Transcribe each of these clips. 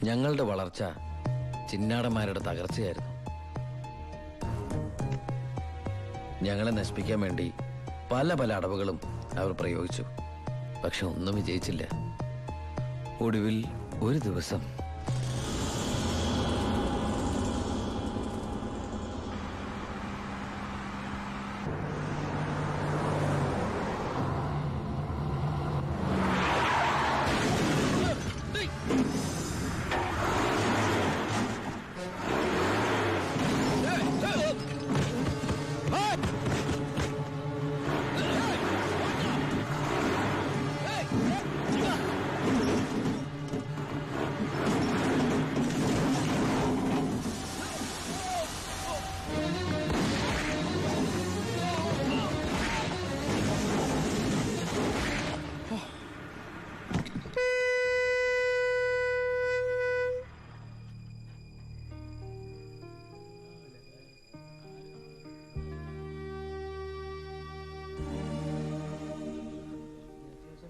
ഞങ്ങളുടെ വളർച്ച ചിന്നാടന്മാരുടെ തകർച്ചയായിരുന്നു. ഞങ്ങളെ നശിപ്പിക്കാൻ വേണ്ടി പല പല അടവുകളും അവർ പ്രയോഗിച്ചു. പക്ഷെ ഒന്നും വിജയിച്ചില്ല. ഒടുവിൽ ഒരു ദിവസം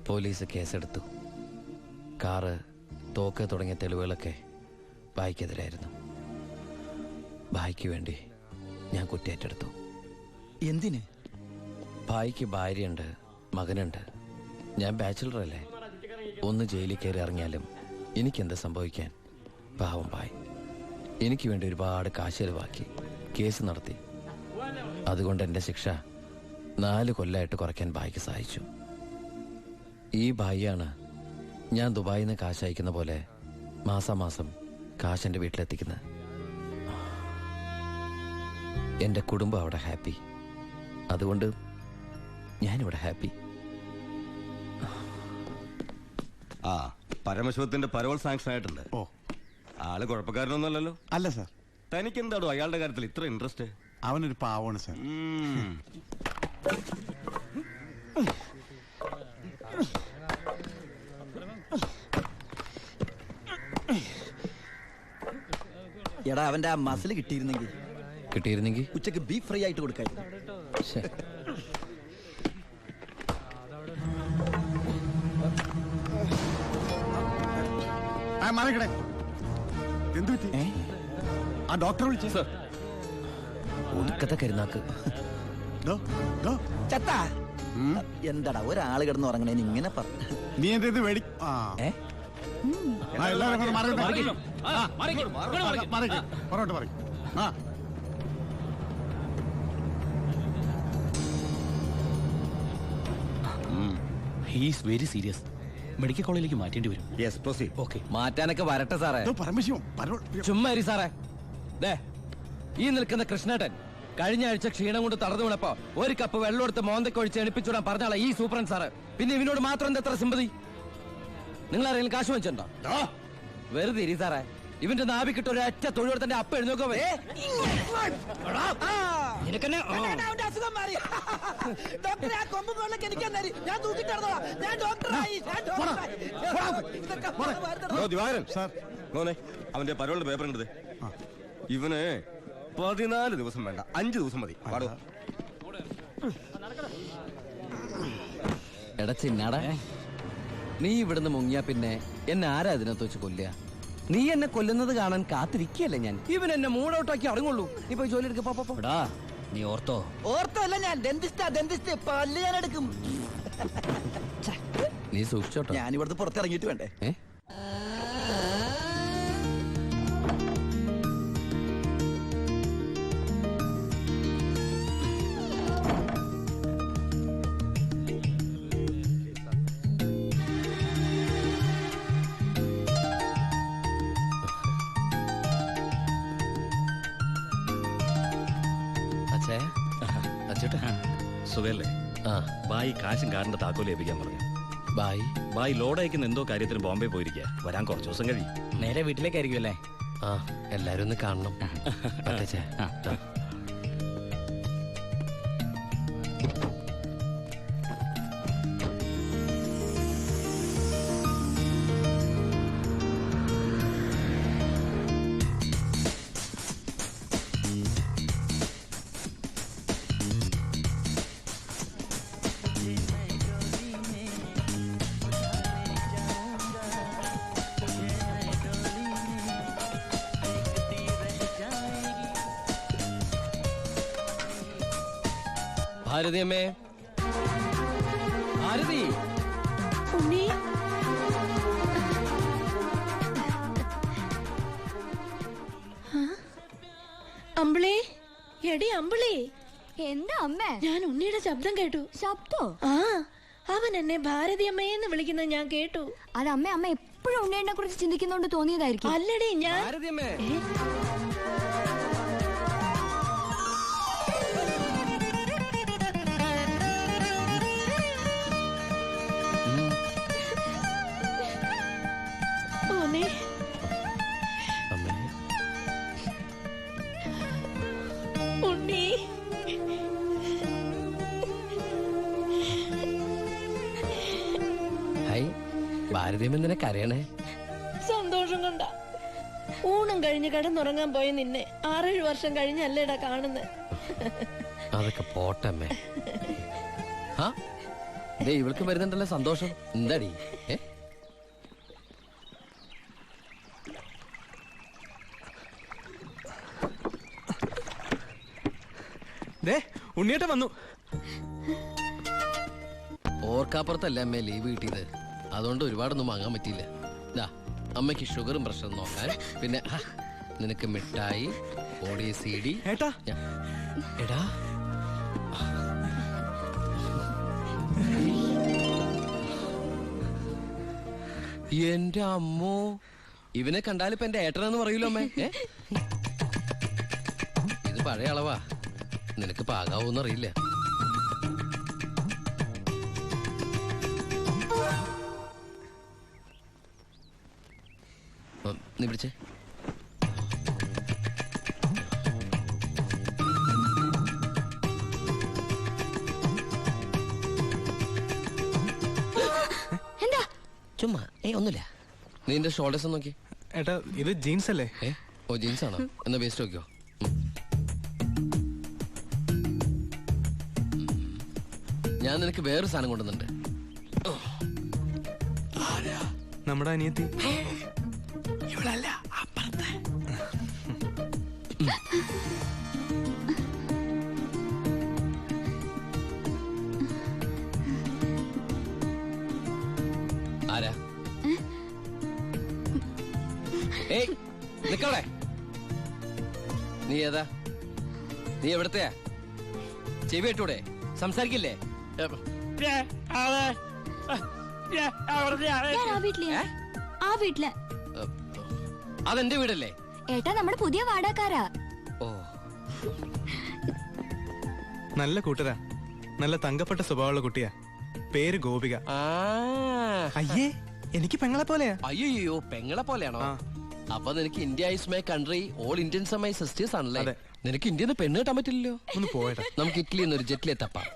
പോലീസ് കേസെടുത്തു. കാറ്, തോക്ക് തുടങ്ങിയ തെളിവുകളൊക്കെ ഭായിക്കെതിരായിരുന്നു. ഭായിക്ക് വേണ്ടി ഞാൻ കുറ്റേറ്റെടുത്തു. എന്തിന്? ഭായിക്ക് ഭാര്യയുണ്ട്, മകനുണ്ട്. ഞാൻ ബാച്ചിലറല്ലേ. ഒന്ന് ജയിലിൽ കയറി ഇറങ്ങിയാലും എനിക്കെന്താ സംഭവിക്കാൻ? പാവം ഭായ് എനിക്ക് വേണ്ടി ഒരുപാട് കാശ് ചെലവാക്കി കേസ് നടത്തി. അതുകൊണ്ട് എൻ്റെ ശിക്ഷ 4 കൊല്ലമായിട്ട് കുറയ്ക്കാൻ ഭായിക്ക് സഹായിച്ചു. ഈ ഭായിയാണ് ഞാൻ ദുബായിൽ നിന്ന് കാശ് അയക്കുന്ന പോലെ മാസാമാസം കാശ് എൻ്റെ വീട്ടിലെത്തിക്കുന്നത്. എൻ്റെ കുടുംബം അവിടെ ഹാപ്പി. അതുകൊണ്ട് ഞാനിവിടെ ഹാപ്പി. ആ പരമശിവത്തിന്റെ പരോൾ സാങ്ഷൻ ആയിട്ടുണ്ട്. ഓ, ആള് കുഴപ്പക്കാരനൊന്നുമല്ലല്ലോ. അല്ല സാർ. തനിക്കെന്താടോ അയാളുടെ കാര്യത്തിൽ ഇത്ര ഇൻട്രസ്റ്റ്? അവനൊരു പാവമാണ് സാർ. എടാ, അവന്റെ ആ മസിൽ കിട്ടിയിരുന്നെങ്കിൽ ഉച്ചക്ക് ബീഫ് ഫ്രൈ ആയിട്ട് കൊടുക്കായി. എന്തു പറ്റി? ആ ഡോക്ടറെ വിളിച്ചു സാർ. ഒടുക്കത്തെ കരുനാക്ക്. എന്താടാ ഒരാള് കിടന്ന് ഉറങ്ങണേന് ഇങ്ങനെ പറഞ്ഞു? നീ എന്റെ ഇത് മേടി. പുറകോട്ട് പറയും. He's very serious. മെഡിക്കൽ കോളേജിലേക്ക് മാറ്റേണ്ടി വരും. Yes proceed. ഓക്കെ, മാറ്റാനൊക്കെ വരട്ടെ സാറേ. പരമശിവം ചുമ്മാ സാറേ. ഈ നിൽക്കുന്ന കൃഷ്ണേട്ടൻ കഴിഞ്ഞ ആഴ്ച ക്ഷീണം കൊണ്ട് തളർന്നു വീണപ്പോ 1 കപ്പ് വെള്ളം എടുത്ത് മോന്തക്കൊഴിച്ച് എണിപ്പിച്ചുവിടാൻ പറഞ്ഞാളാ ഈ സൂപ്രണ്ട് സാറ്. പിന്നെ ഇവനോട് മാത്രം എന്താ എത്ര സിമ്പതി? നിങ്ങൾ ആരെങ്കിലും കാശ് വെച്ചിട്ടുണ്ടോ? വെറുതെ ഇരി സാറേ. ഇവന്റെ നാവിക്കിട്ട് ഒരൊറ്റ തൊഴിലെടുത്തന്റെ അപ്പ എഴുന്നോക്കോ. അവന്റെ പരോളിന്റെ പേപ്പർ ഉണ്ട്. ഇവന് 14 ദിവസം വേണ്ട, 5 ദിവസം മതി. പാടോ. എടാ ചിന്നാടാ, നീ ഇവിടുന്ന് മുങ്ങിയാ പിന്നെ എന്നെ ആരാ ഇതിനകത്ത് വെച്ച് കൊല്ലുക? നീ എന്നെ കൊല്ലുന്നത് കാണാൻ കാത്തിരിക്കല്ലേ ഞാൻ. ഇവൻ എന്നെ മൂടൗട്ടാക്കി അടങ്ങുള്ളൂ. നീ പോയി ജോലി എടുക്കടാ. നീ ഓർത്തോ? ഓർത്തല്ല, ഞാൻ ഡെന്റിസ്റ്റ് പല്ല് ഞാൻ എടുക്കും. നീ സൂക്ഷിച്ചോട്ടോ. ഞാൻ ഇവിടുന്ന് പുറത്തിറങ്ങിയിട്ട് വേണ്ടേ? സുഖല്ലേ? ബായി കാശും കാറിന്റെ താക്കോൽ ലഭിക്കാൻ പറഞ്ഞു. ബായി ലോഡ് അയക്കുന്ന എന്തോ കാര്യത്തിന് ബോംബെ പോയിരിക്കുക. വരാൻ കുറച്ച് ദിവസം കഴിയും. നേരെ വീട്ടിലേക്കായിരിക്കും അല്ലേ? എല്ലാരും ഒന്ന് കാണണം. ഭാരതി അമ്മേ, ഭാരതി. ഉണ്ണി, അമ്പിളി, എടി അമ്പിളി. എന്താ അമ്മേ? ഞാൻ ഉണ്ണിയുടെ ശബ്ദം കേട്ടു. ശബ്ദോ? ആ, അവൻ എന്നെ ഭാരതി അമ്മയെന്ന് വിളിക്കുന്നത് ഞാൻ കേട്ടു. അത് അമ്മ എപ്പോഴും ഉണ്ണിയെ കുറിച്ച് ചിന്തിക്കുന്നോണ്ട് തോന്നിയതായിരിക്കും. അല്ലടി, ഞാൻ ഭാരതി അമ്മേ. മോനെ, അമ്മേ. ഉണ്ണി. ഹായ്, ഭാരതി അമ്മ എന്തിനാ കരയണേ? സന്തോഷം കൊണ്ട. ഊണം കഴിഞ്ഞ് കിടന്നുറങ്ങാൻ പോയി നിന്നെ 6-7 വർഷം കഴിഞ്ഞല്ലേടാ കാണുന്നത്. അതൊക്കെ പോട്ടമ്മേ. ആ ദേ ഇവൾക്ക് വരുന്നുണ്ടല്ലോ സന്തോഷം. എന്താടി? ഉണ്ണിയേട്ട വന്നു. ഓർക്കാപ്പുറത്തല്ല അമ്മേ ലീവ് കിട്ടിയത്, അതുകൊണ്ട് ഒരുപാടൊന്നും വാങ്ങാൻ പറ്റിയില്ല. ദാ അമ്മയ്ക്ക് ഷുഗറും പ്രഷറും നോക്കാൻ, പിന്നെ നിനക്ക് മിഠായി, ഓടി CD. ഏട്ടാ, എടാ എന്റെ അമ്മോ, ഇവനെ കണ്ടാലിപ്പോ എന്റെ ഏട്ടനെന്ന് പറയൂലോ അമ്മേ. ഇത് പഴയ അളവാ, നിനക്ക് പാകാവൂന്നറിയില്ല. നീ പിടിച്ചേ. എന്താ? ചുമ്മാ ഒന്നുമില്ല. നീ എന്റെ ഷോൾഡേഴ്സ് നോക്കി. ഏട്ടാ ഇത് ജീൻസ് അല്ലേ? ഓ ജീൻസ് ആണോ? എന്നാ വേസ്റ്റ് നോക്കിയോ. ഞാൻ നിനക്ക് വേറൊരു സാധനം കൊണ്ടുവന്നുണ്ട്. നമ്മുടെ അനിയത്തി. ഇവളല്ല, അപ്പുറത്തെ. ആരാ? ഏയ് നിക്കവിടെ. നീ ഏതാ? നീ എവിടത്തെയാ? ചെവി ഇട്ടൂടെ? സംസാരിക്കില്ലേ? ഞാൻ ആ വീട്ടിലെ. ആ വീട്ടില്. അതെന്റെ വീടല്ലേ? ഏട്ടാ നമ്മുടെ പുതിയ വാടകക്കാരാ. ഓ, നല്ല കൂട്ടരാ, നല്ല തങ്കപ്പെട്ട സ്വഭാവമുള്ള കുട്ടിയാ. പേര് ഗോപിക. അയ്യേ, എനിക്ക് പെങ്ങളെ പോലെയാ. അയ്യോ, പെങ്ങളെ പോലെയാണോ? അപ്പൊ നിനക്ക് India is my country, all Indians are my sisters ആണല്ലേ? നിനക്ക് ഇന്ത്യന്ന് പെണ്ണ് കിട്ടാൻ പറ്റില്ലല്ലോ. ഒന്ന് പോയടാ. നമുക്ക് ഇറ്റലിയിൽ നിന്ന് ഒരു ജെറ്റിലെ തപ്പാം.